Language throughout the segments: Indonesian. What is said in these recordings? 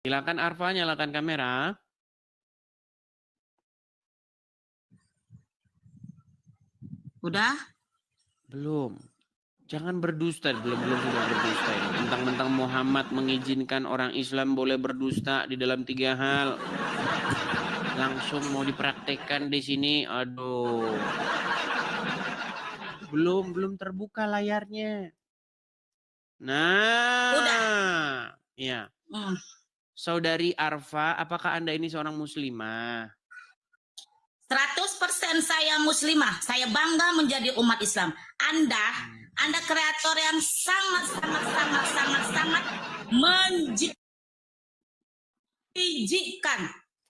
Silakan Arfa, nyalakan kamera. Udah? Belum. Jangan berdusta, belum sudah berdusta ini. Mentang-mentang Muhammad mengizinkan orang Islam boleh berdusta di dalam 3 hal. Langsung mau dipraktekkan di sini. Aduh. Belum terbuka layarnya. Nah. Udah. Ya. Saudari Arfa, apakah Anda ini seorang muslimah? 100% saya muslimah. Saya bangga menjadi umat Islam. Anda kreator yang sangat menjijikkan.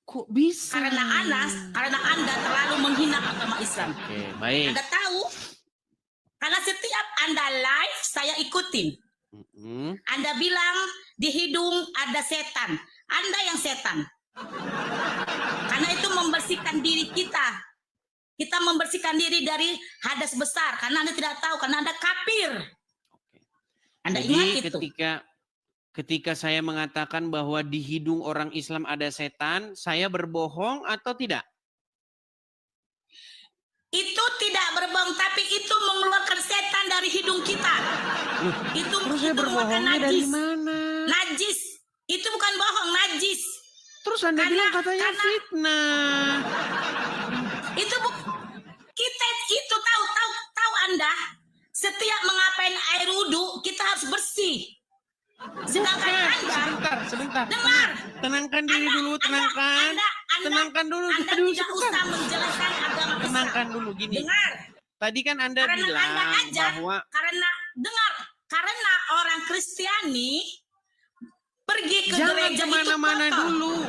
Kok bisa? Karena Anda terlalu menghina agama Islam. Oke, baik. Anda tahu? Karena setiap Anda live, saya ikutin. Anda bilang di hidung ada setan. Anda yang setan. Karena itu membersihkan diri kita. Kita membersihkan diri dari hadas besar. Karena Anda tidak tahu. Karena Anda kafir. Anda Jadi ingat itu. ketika saya mengatakan bahwa di hidung orang Islam ada setan, saya berbohong atau tidak? Itu tidak berbohong, tapi itu mengeluarkan setan dari hidung kita. Itu berbohongnya dari mana? Najis. Itu bukan bohong, najis. Terus Anda bilang katanya fitnah. Itu tahu Anda. Setiap mengapain air wudhu, kita harus bersih. Sedangkan Anda, sebentar. Dengar. Tenangkan diri dulu, tenangkan. Tenangkan dulu. Anda tidak usah menjelaskan agama Islam. Tenangkan dulu gini. Dengar. Tadi kan Anda bilang bahwa karena orang Kristiani pergi ke gereja kemana-mana dulu.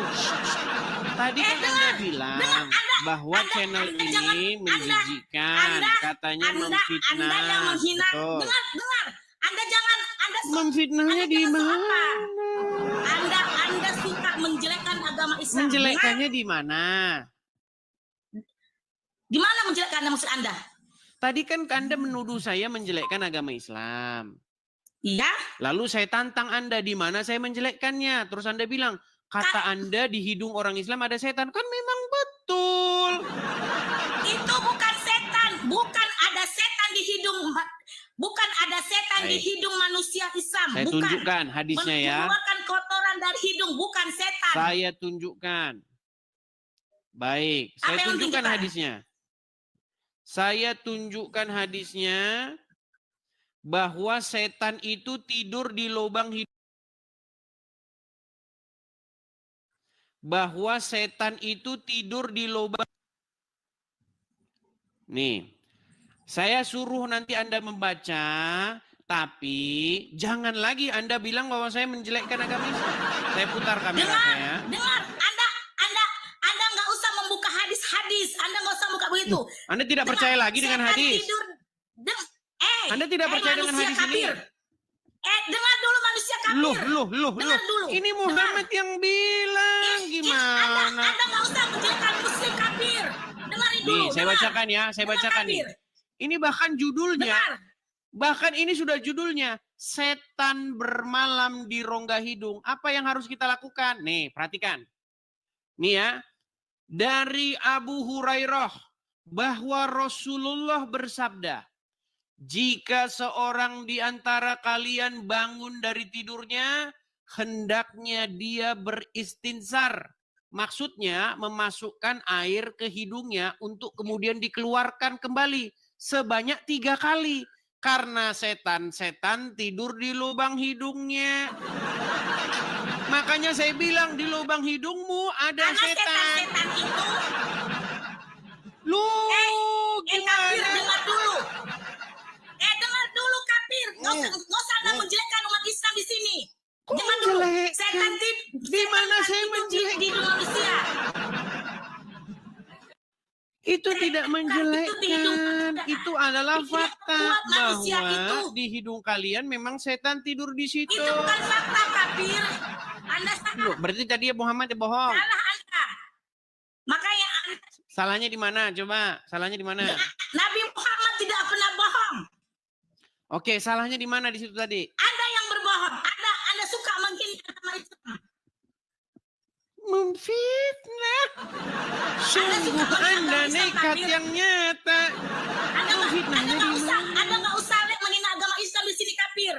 Tadi kan Anda bilang bahwa channel ini menjijikan, katanya memfitnah. Anda yang menghina. Dengar. Anda memfitnahnya di mana? Anda suka menjelekkan agama Islam. Menjelekkannya di mana? Di mana menjelekkan maksud Anda? Tadi kan Anda menuduh saya menjelekkan agama Islam. Iya. Lalu saya tantang Anda di mana saya menjelekkannya. Terus Anda bilang, kata Anda di hidung orang Islam ada setan. Kan memang betul. Itu bukan setan. Bukan ada setan di hidung. Bukan ada setan di hidung manusia Islam. Saya tunjukkan hadisnya ya. Mengeluarkan kotoran dari hidung. Bukan setan. Saya tunjukkan. Baik. Saya tunjukkan hadisnya. Saya tunjukkan hadisnya. Bahwa setan itu tidur di lubang hidung. Bahwa setan itu tidur di lubang. Nih, saya suruh nanti Anda membaca, tapi jangan lagi Anda bilang bahwa saya menjelekkan agama Islam. Saya putar kamera saya. Dengar, Anda nggak usah membuka hadis-hadis. Anda nggak usah buka begitu. Anda tidak percaya lagi dengan hadis. Anda tidak percaya dengan hadis ini. Dengar dulu manusia kafir. Loh. Ini Muhammad yang bilang gimana? Anda nggak usah menjelekkan muslim kafir. Dengarin dulu. Nih, saya bacakan ya, nih. Ini bahkan judulnya. Bahkan ini sudah judulnya. Setan bermalam di rongga hidung. Apa yang harus kita lakukan? Nih, perhatikan. Nih ya. Dari Abu Hurairah bahwa Rasulullah bersabda, jika seorang di antara kalian bangun dari tidurnya, hendaknya dia beristinsar. Maksudnya memasukkan air ke hidungnya untuk kemudian dikeluarkan kembali sebanyak 3 kali. Karena setan-setan tidur di lubang hidungnya. Makanya saya bilang di lubang hidungmu ada setan. Setan itu. Gimana? Dengar dulu. Dengar dulu kafir. Nggak usah Anda menjelekkan umat Islam di sini. Dengar dulu. Setan di mana saya menjelekkan di manusia? Itu tidak menjelekkan. Itu adalah fakta bahwa di hidung kalian memang setan tidur di situ. Itu bukan fakta kafir. Anda salah. Berarti tadi Muhammad bohong. Salah Anda. Makanya salahnya di mana? Coba, salahnya di mana? Nabi Muhammad tidak pernah bohong. Oke, salahnya di mana di situ tadi? Anda yang berbohong. Anda suka menghina agama Islam. memfitnah. Sungguh Anda nekat yang nyata. Anda nggak usah menghina agama Islam di sini kafir.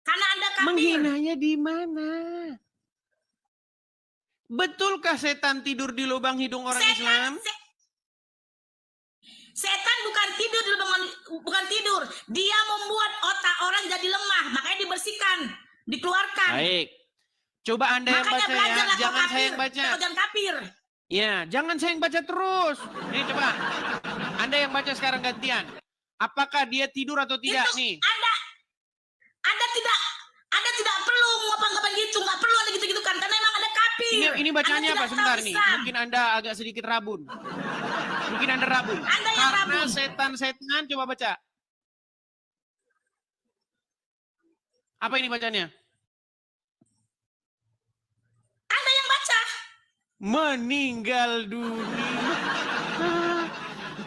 Karena Anda kafir. Menghinanya di mana? Betulkah setan tidur di lubang hidung orang Islam? Setan bukan tidur di lubang, bukan tidur. Dia membuat otak orang jadi lemah, makanya dibersihkan, dikeluarkan. Baik. Coba Anda yang baca ya, jangan saya yang baca. Jangan kafir. Ya, jangan saya yang baca terus. Nih coba. Anda yang baca sekarang gantian. Apakah dia tidur atau tidak itu, nih? Anda tidak perlu ngomong-ngomong gitu, nggak perlu ada gitu-gitu kan, karena memang ada kafir. Ini bacanya apa sebentar nih? Mungkin Anda agak sedikit rabun. Mungkin Anda rabun. Karena setan-setan, coba baca. Apa ini bacanya? Anda yang baca. Meninggal dunia.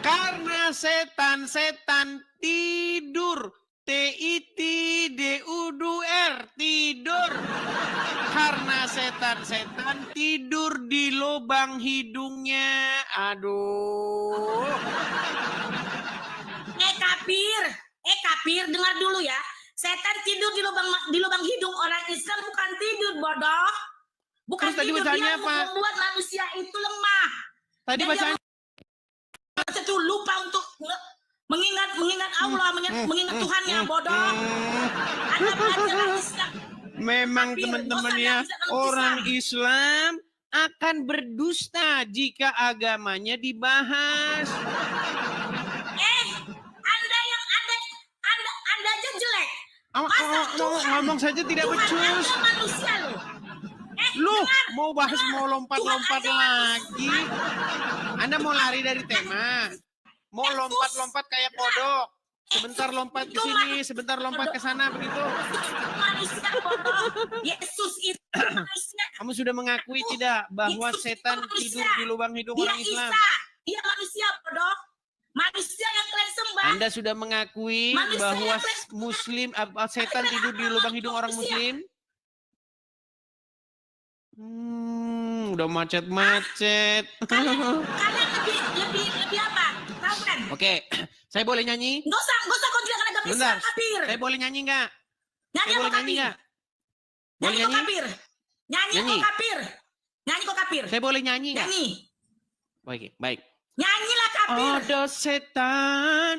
Karena setan-setan tidur. T-I-T-D-U-D-U-R, tidur. Karena setan-setan tidur di lubang hidungnya. Aduh. Kafir, dengar dulu ya. Setan tidur di lubang hidung orang Islam, bukan tidur, bodoh. Bukan terus tidur, tadi bacanya dia apa? Membuat manusia itu lemah. Tadi bacanya itu lupa untuk mengingat Allah, mengingat Tuhannya, bodoh. Anda belajar Islam. Memang teman-teman ya, orang Islam akan berdusta jika agamanya dibahas. Anda aja jelek. Ngomong saja tidak becus. Tuhan manusia Loh, mau bahas mau lompat-lompat lagi. Anda mau lari dari tema. Mau lompat-lompat kayak kodok. Sebentar lompat ke sini, sebentar lompat ke sana, begitu. Manusia bodoh. Yesus itu manusia. Kamu sudah mengakui tidak bahwa setan tidur di lubang hidung orang Islam? Dia manusia bodoh. Manusia yang kalian sembah. Anda sudah mengakui bahwa Muslim, setan tidur di lubang hidung orang Muslim? Udah macet-macet. Kalian lebih apa? Tahu kan? Oke, saya boleh nyanyi? Nggak usah kau bilang agama Islam kafir. Saya boleh nyanyi nggak? Nyanyi kok kafir. Boleh nyanyi? Nyanyi kok kafir. Nyanyi kok kafir. Saya boleh nyanyi nggak? Nyanyi. Baik. Nyanyilah kafir. Ada setan.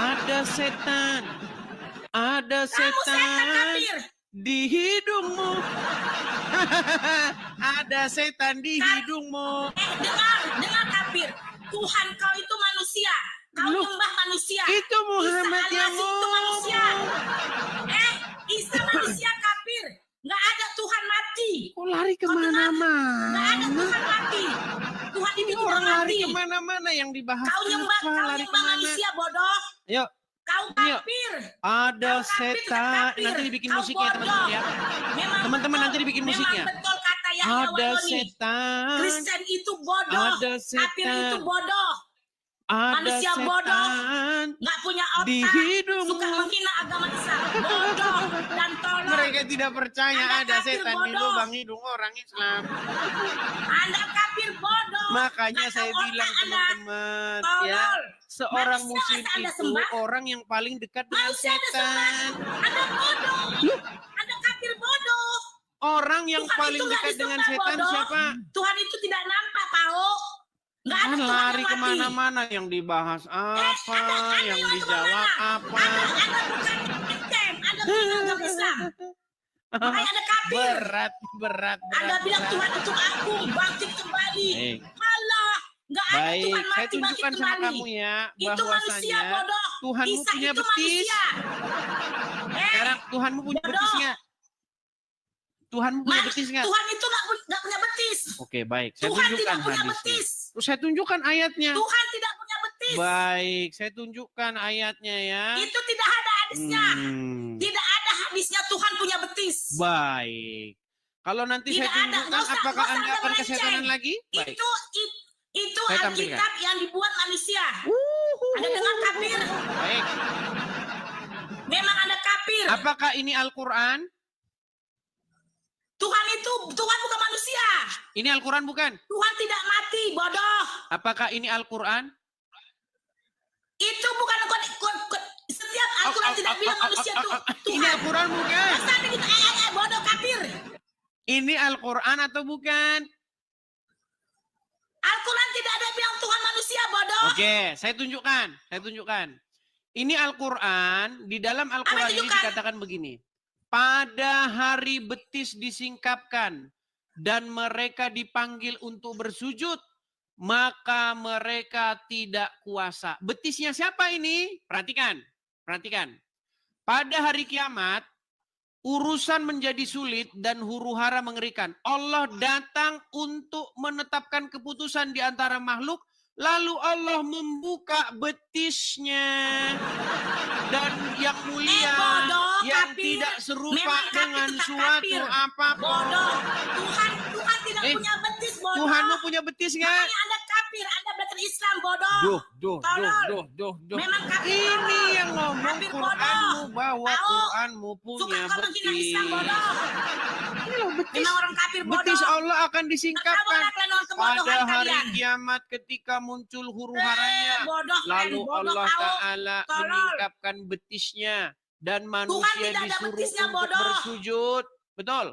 Ada setan kafir. Di hidungmu. Ada setan di hidungmu. Dengar kafir. Tuhan kau itu manusia. Kau nyembah manusia. Itu Muhammad yang itu manusia. Isa manusia kafir. Nggak ada Tuhan mati. Kok lari kemana-mana? Nggak ada Tuhan mati. Tuhan ini orang mati. Lari kemana-mana yang dibahas. Kau nyembah manusia bodoh. Yuk. Kau kafir. Ada setan. Nanti dibikin musiknya teman-teman ya. Teman-teman nanti dibikin musiknya. Memang betul kata Yahya Ada Wadoni. setan. Kristen itu bodoh. Ada setan. Kafir itu bodoh. Ada manusia setan bodoh. Nggak punya otak. Di hidung. Suka menghina agama Islam. Bodoh dan tolong. Mereka tidak percaya Anda ada setan di bodoh. lubang hidung orang Islam. Anda kafir bodoh. Makanya Kata saya bilang Anda, teman-teman tolol. ya, seorang Manusia muslim masa Anda itu sembah? orang yang paling dekat dengan Manusia Anda setan. sembah. Anda bodoh. Anda kafir bodoh. Orang yang Tuhan paling itu nggak dekat dengan disembah, setan bodoh. siapa? Tuhan itu tidak nampak, Pao. Nggak ada Tuhan Lari yang mati. kemana-mana, yang dibahas apa, Anda yang lari dijawab kemana? apa. Anda bukan Kristen, Anda bukan agama Islam. Makanya Anda kafir. Berat. Anda bilang Tuhan itu agung, bangkit kembali. Baik. Malah, nggak ada Baik, Tuhan saya mati bangkit tunjukkan sama kembali. kamu ya, Itu manusia bahwasanya bodoh. Tuhanmu Isa punya itu betis. manusia. Sekarang Tuhanmu punya bodoh. betis nggak? Tuhanmu punya betis nggak? Tuhan itu nggak punya betis. Oke, baik. Saya Tuhan tidak tunjukkan punya hadisnya. betis. Terus saya tunjukkan ayatnya. Tuhan tidak punya betis. Baik, saya tunjukkan ayatnya ya. Itu tidak ada hadisnya. Tidak ada hadisnya Tuhan punya betis. Baik. Kalau nanti Tidak saya tunjukkan, nggak usah apakah Anda Anda akan melenceng. kesetanan lagi? Baik. Itu Saya tampilkan. Alkitab yang dibuat manusia. Anda dengar kafir? Baik. Memang Anda kafir. Apakah ini Al-Quran? Tuhan bukan manusia. Ini Al-Quran bukan? Tuhan tidak mati, bodoh. Apakah ini Al-Quran? Itu bukan setiap Al-Quran tidak bilang manusia itu Tuhan. Ini Al-Quran bukan? Masa ada gitu, bodoh kafir. Ini Al-Quran atau bukan? Al-Quran tidak ada bilang Tuhan manusia, bodoh. Oke, saya tunjukkan. Ini Al-Quran, di dalam Al-Quran ini dikatakan begini. Pada hari betis disingkapkan dan mereka dipanggil untuk bersujud, maka mereka tidak kuasa. Betisnya siapa ini? Perhatikan. Pada hari kiamat, urusan menjadi sulit dan huru-hara mengerikan. Allah datang untuk menetapkan keputusan di antara makhluk, lalu Allah membuka betisnya. Dan yang mulia, bodoh, yang kafir. tidak serupa Memang kafir dengan tetap suatu kafir. apapun. Bodoh. Tuhan tidak punya betis, bodoh. Tuhanmu punya betis nggak? Makanya Anda kafir, Anda belajar Islam, bodoh. Duh. Memang kafir, Ini bodoh. yang ngomong Kafir, Qur'anmu bodoh. bahwa Tahu? Qur'anmu Suka punya kau menghina betis. Islam, bodoh. Ini loh betis. Memang orang kafir, bodoh. Betis Allah akan disingkapkan Ketahuilah kalian kebodohan pada hari kalian. kiamat ketika muncul huru-haranya. Bodoh, Lalu bodoh, Allah tahu. Ta'ala Tolol. menyingkapkan betisnya. Dan manusia tidak ada disuruh betisnya, untuk bodoh. bersujud. Betul?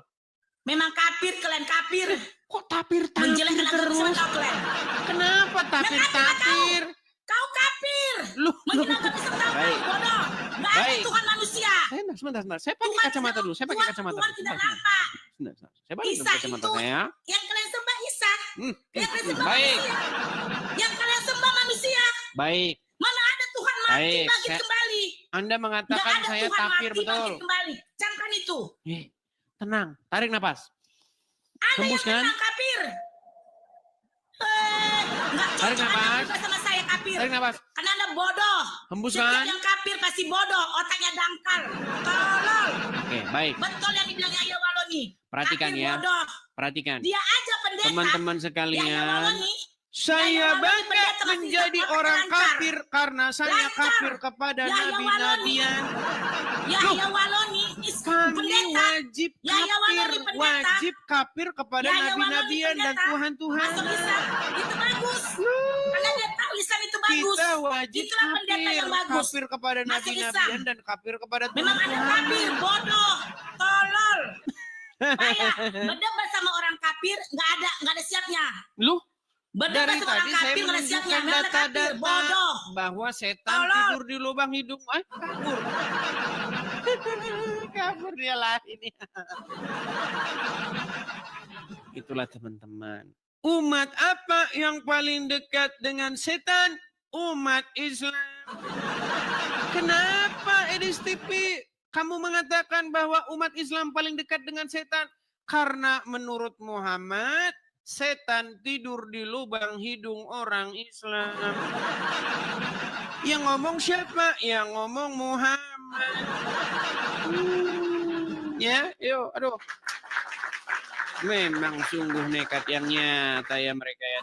Memang kafir, kalian kafir. Kok tapir-tapir Menjelekkan agama Islam terus? kau kalian. Kenapa tapir-tapir? Kau kafir. Lu. Menghina agama Islam kau, Baik. bodoh. Nggak ada Baik. Tuhan manusia. Sebentar. Saya pakai Tuhan kacamata tidak- dulu. Saya pakai Tuhan- kacamata Tuhan dulu. tidak Sebentar. nampak. Sebentar. Saya pakai Isa kacamata itu saya. yang kalian sembah Isa. Yang kalian sembah Baik. manusia. Yang kalian sembah manusia. Baik. Mana ada Tuhan mati Baik, bangkit saya- kembali. Anda Nggak mengatakan ada saya Tuhan tapir, mati betul. bangkit kembali. Camkan itu. Tenang. Tarik napas. Anda yang Hembuskan. memang kafir. Nggak Tarik cocok Anda nafas. berdua sama saya kafir. Tarik napas. Karena Anda bodoh. Hembuskan. Setiap yang kafir pasti bodoh. Otaknya dangkal. Tolol. Oke, baik. Betul yang dibilang Yahya Waloni. Perhatikan Kafir ya. bodoh. Perhatikan. Dia aja pendeta. Teman-teman Yahya sekalian, Waloni. saya Yahya Waloni bangga pendeta masih menjadi otak orang lancar. kafir karena saya Lancar. kafir kepada Yahya nabi-nabian. Yahya Waloni is Kami pendeta. wajib Yahya Waloni kafir, pendeta. wajib kafir kepada Yahya Waloni nabi-nabian dan pendeta. Tuhan-Tuhan. Masuk Islam. Itu bagus. Karena dia tahu Islam itu bagus. Kita wajib Itulah pendeta yang bagus. kafir kepada Masuk nabi-nabian Islam. dan kafir kepada Memang ada Tuhan-Tuhan. kafir, bodoh, tolol. Saya berdebat sama orang kafir nggak ada siapnya. Lu Berdebat dari sama orang tadi saya kafir nggak ada siapnya. menunjukkan Memang ada kafir, data-data bodoh. bahwa setan Tolol. tidur di lubang hidung. Kabur. Kabur dia lah ini. Itulah teman-teman. Umat apa yang paling dekat dengan setan? Umat Islam. Kenapa Edis TV kamu mengatakan bahwa umat Islam paling dekat dengan setan? Karena menurut Muhammad, setan tidur di lubang hidung orang Islam. Yang ngomong siapa? Yang ngomong Muhammad. Ya, yuk, aduh. Memang sungguh nekat yang nyata ya mereka ya.